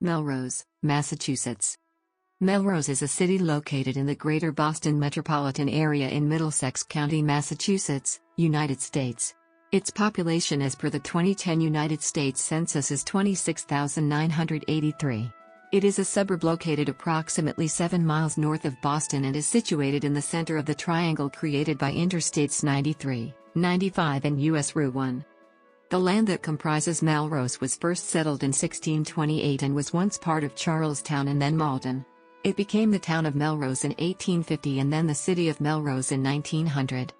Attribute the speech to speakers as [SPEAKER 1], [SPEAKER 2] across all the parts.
[SPEAKER 1] Melrose, Massachusetts. Melrose is a city located in the greater Boston metropolitan area in Middlesex County, Massachusetts, United States. Its population as per the 2010 United States Census is 26,983. It is a suburb located approximately 7 miles north of Boston and is situated in the center of the triangle created by Interstates 93, 95 and US Route 1. The land that comprises Melrose was first settled in 1628 and was once part of Charlestown and then Malden. It became the town of Melrose in 1850 and then the city of Melrose in 1900.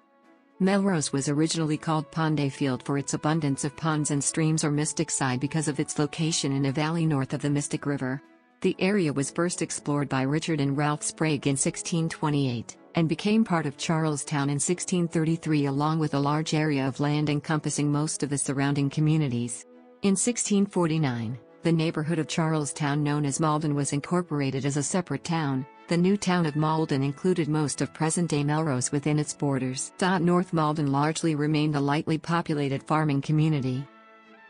[SPEAKER 1] Melrose was originally called Wakefield for its abundance of ponds and streams, or Mystic Side because of its location in a valley north of the Mystic River. The area was first explored by Richard and Ralph Sprague in 1628, and became part of Charlestown in 1633 along with a large area of land encompassing most of the surrounding communities. In 1649, the neighborhood of Charlestown known as Malden was incorporated as a separate town. The new town of Malden included most of present-day Melrose within its borders. North Malden largely remained a lightly populated farming community.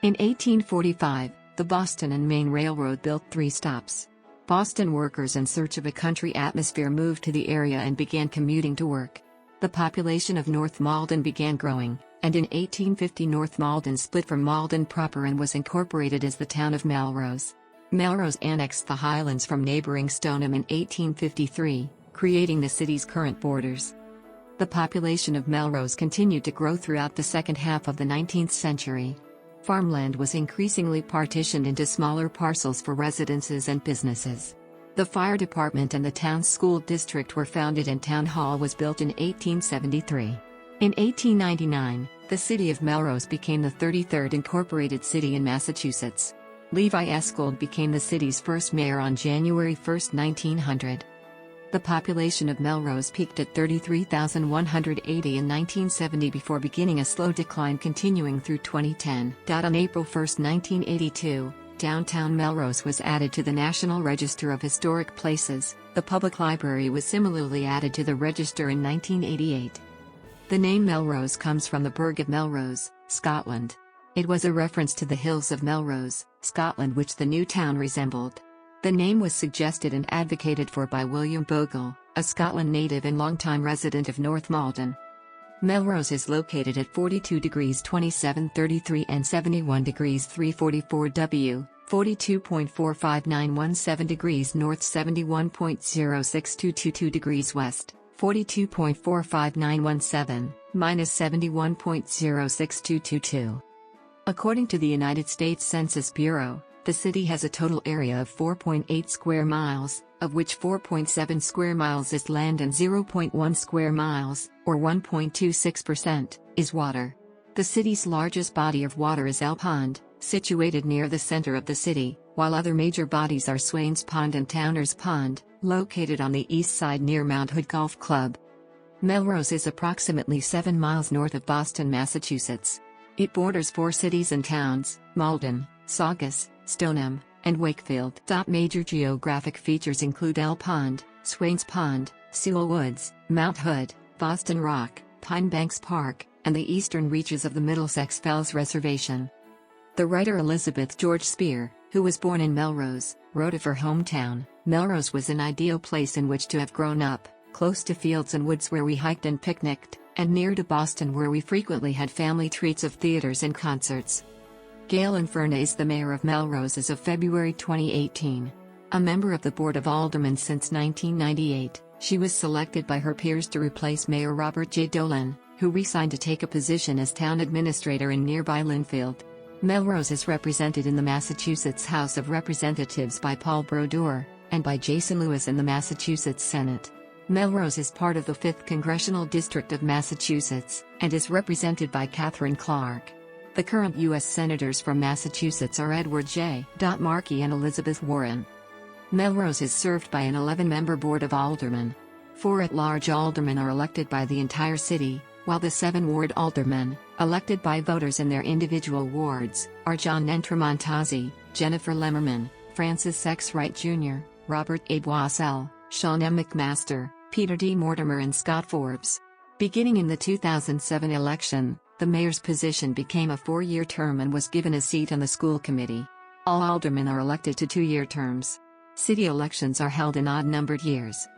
[SPEAKER 1] In 1845, the Boston and Maine Railroad built 3 stops. Boston workers in search of a country atmosphere moved to the area and began commuting to work. The population of North Malden began growing, and in 1850 North Malden split from Malden proper and was incorporated as the town of Melrose. Melrose annexed the Highlands from neighboring Stoneham in 1853, creating the city's current borders. The population of Melrose continued to grow throughout the second half of the 19th century. Farmland was increasingly partitioned into smaller parcels for residences and businesses. The fire department and the town's school district were founded and town hall was built in 1873. In 1899, the city of Melrose became the 33rd incorporated city in Massachusetts. Levi Escold became the city's first mayor on January 1, 1900. The population of Melrose peaked at 33,180 in 1970 before beginning a slow decline continuing through 2010. On April 1, 1982, downtown Melrose was added to the National Register of Historic Places. The public library was similarly added to the register in 1988. The name Melrose comes from the burgh of Melrose, Scotland. It was a reference to the hills of Melrose, Scotland, which the new town resembled. The name was suggested and advocated for by William Bogle, a Scotland native and longtime resident of North Malden. Melrose is located at 42 degrees 27'33" and 71 degrees 3'44" W, 42.45917 degrees north, 71.06222 degrees west, 42.45917, minus 71.06222. According to the United States Census Bureau, the city has a total area of 4.8 square miles, of which 4.7 square miles is land and 0.1 square miles, or 1.26%, is water. The city's largest body of water is Elk Pond, situated near the center of the city, while other major bodies are Swains Pond and Towners Pond, located on the east side near Mount Hood Golf Club. Melrose is approximately 7 miles north of Boston, Massachusetts. It borders 4 cities and towns: Malden, Saugus, Stoneham, and Wakefield. Major geographic features include Elk Pond, Swains Pond, Sewell Woods, Mount Hood, Boston Rock, Pine Banks Park, and the eastern reaches of the Middlesex Fells Reservation. The writer Elizabeth George Spear, who was born in Melrose, wrote of her hometown: "Melrose was an ideal place in which to have grown up, close to fields and woods where we hiked and picnicked, and near to Boston where we frequently had family treats of theaters and concerts." Gail Infurnes, the mayor of Melrose as of February 2018. A member of the Board of Aldermen since 1998, she was selected by her peers to replace Mayor Robert J. Dolan, who resigned to take a position as town administrator in nearby Lynnfield. Melrose is represented in the Massachusetts House of Representatives by Paul Brodeur, and by Jason Lewis in the Massachusetts Senate. Melrose is part of the 5th Congressional District of Massachusetts, and is represented by Catherine Clark. The current U.S. Senators from Massachusetts are Edward J. Markey and Elizabeth Warren. Melrose is served by an 11-member Board of Aldermen. 4 at-large aldermen are elected by the entire city, while the 7 ward aldermen, elected by voters in their individual wards, are John Nentramontazzi, Jennifer Lemmerman, Francis Sex Wright Jr., Robert A. Boissel, Sean M. McMaster, Peter D. Mortimer and Scott Forbes. Beginning in the 2007 election, the mayor's position became a 4-year term and was given a seat on the school committee. All aldermen are elected to 2-year terms. City elections are held in odd-numbered years.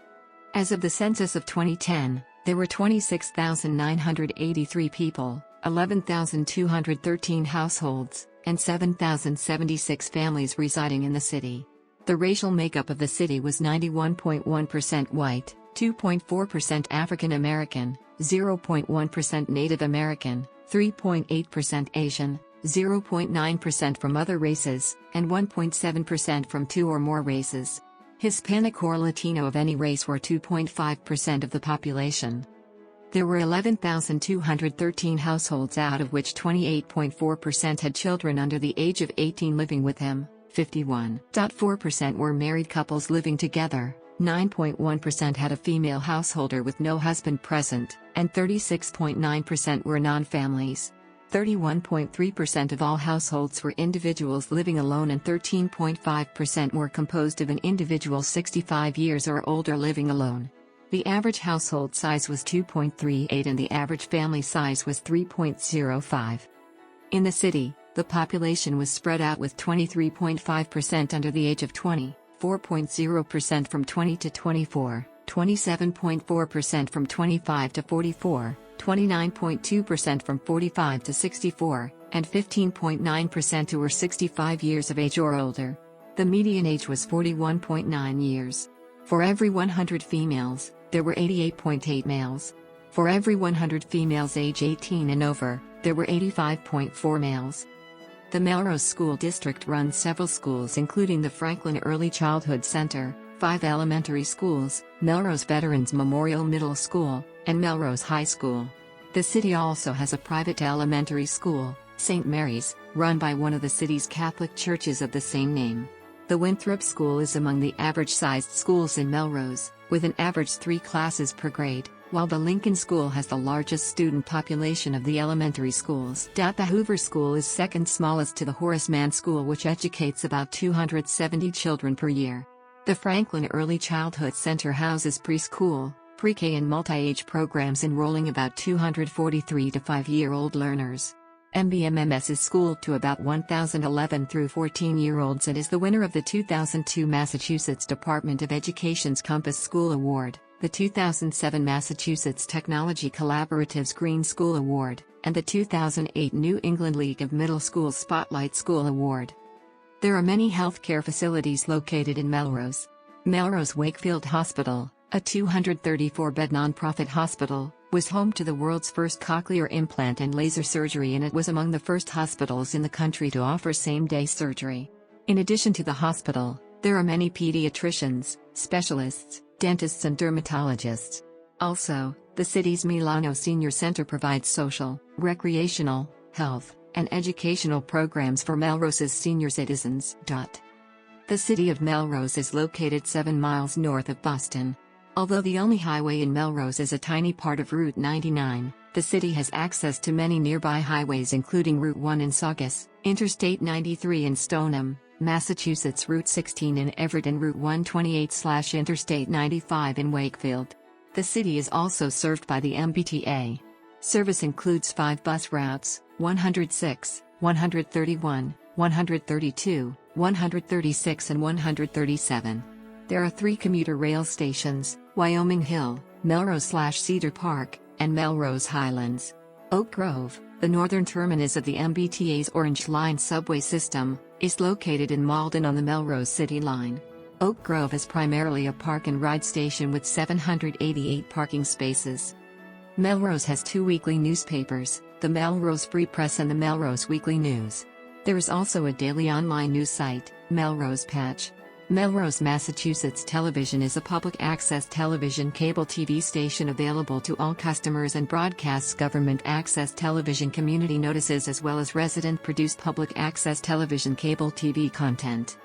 [SPEAKER 1] As of the census of 2010, there were 26,983 people, 11,213 households, and 7,076 families residing in the city. The racial makeup of the city was 91.1% white, 2.4% African American, 0.1% Native American, 3.8% Asian, 0.9% from other races, and 1.7% from 2 or more races. Hispanic or Latino of any race were 2.5% of the population. There were 11,213 households, out of which 28.4% had children under the age of 18 living with them, 51.4% were married couples living together, 9.1% had a female householder with no husband present, and 36.9% were non-families. 31.3% of all households were individuals living alone, and 13.5% were composed of an individual 65 years or older living alone. The average household size was 2.38 and the average family size was 3.05. In the city, the population was spread out, with 23.5% under the age of 20, 4.0% from 20 to 24, 27.4% from 25 to 44, 29.2% from 45 to 64, and 15.9% who were 65 years of age or older. The median age was 41.9 years. For every 100 females, there were 88.8 males. For every 100 females age 18 and over, there were 85.4 males. The Melrose School District runs several schools, including the Franklin Early Childhood Center, 5 elementary schools, Melrose Veterans Memorial Middle School, and Melrose High School. The city also has a private elementary school, St. Mary's, run by one of the city's Catholic churches of the same name. The Winthrop School is among the average-sized schools in Melrose, with an average 3 classes per grade, while the Lincoln School has the largest student population of the elementary schools. The Hoover School is second smallest to the Horace Mann School, which educates about 270 children per year. The Franklin Early Childhood Center houses preschool, pre-K and multi-age programs enrolling about 243 to 5-year-old learners. MBMMS is schooled to about 1,011 through 14-year-olds and is the winner of the 2002 Massachusetts Department of Education's Compass School Award, the 2007 Massachusetts Technology Collaborative's Green School Award, and the 2008 New England League of Middle Schools Spotlight School Award. There are many healthcare facilities located in Melrose. Melrose Wakefield Hospital, a 234-bed nonprofit hospital, was home to the world's first cochlear implant and laser surgery, and it was among the first hospitals in the country to offer same-day surgery. In addition to the hospital, there are many pediatricians, specialists, dentists and dermatologists. Also, the city's Milano Senior Center provides social, recreational, health, and educational programs for Melrose's senior citizens. The city of Melrose is located 7 miles north of Boston. Although the only highway in Melrose is a tiny part of Route 99, the city has access to many nearby highways, including Route 1 in Saugus, Interstate 93 in Stoneham, Massachusetts, Route 16 in Everett, and Route 128/Interstate 95 in Wakefield. The city is also served by the MBTA. Service includes 5 bus routes: 106, 131, 132, 136 and 137. There are 3 commuter rail stations: Wyoming Hill, Melrose/Cedar Park, and Melrose Highlands. Oak Grove, the northern terminus of the MBTA's Orange Line subway system, is located in Malden on the Melrose City Line. Oak Grove is primarily a park and ride station with 788 parking spaces. Melrose has 2 weekly newspapers, the Melrose Free Press and the Melrose Weekly News. There is also a daily online news site, Melrose Patch. Melrose Massachusetts Television is a public access television cable TV station available to all customers and broadcasts government access television community notices as well as resident-produced public access television cable TV content.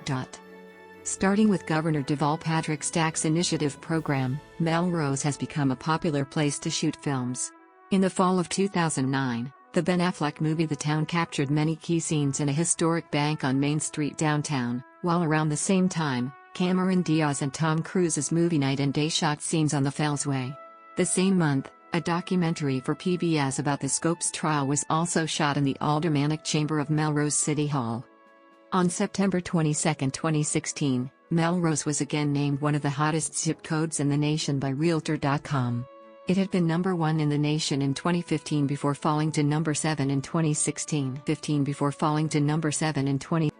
[SPEAKER 1] Starting with Governor Deval Patrick Stack's initiative program, Melrose has become a popular place to shoot films. In the fall of 2009, the Ben Affleck movie The Town captured many key scenes in a historic bank on Main Street downtown, while around the same time, Cameron Diaz and Tom Cruise's movie Night and Day shot scenes on the Fellsway. The same month, a documentary for PBS about the Scopes trial was also shot in the aldermanic chamber of Melrose City Hall. On September 22, 2016, Melrose was again named one of the hottest zip codes in the nation by Realtor.com. It had been number 1 in the nation in 2015 before falling to number 7 in 2016. Before falling to number 7 in 20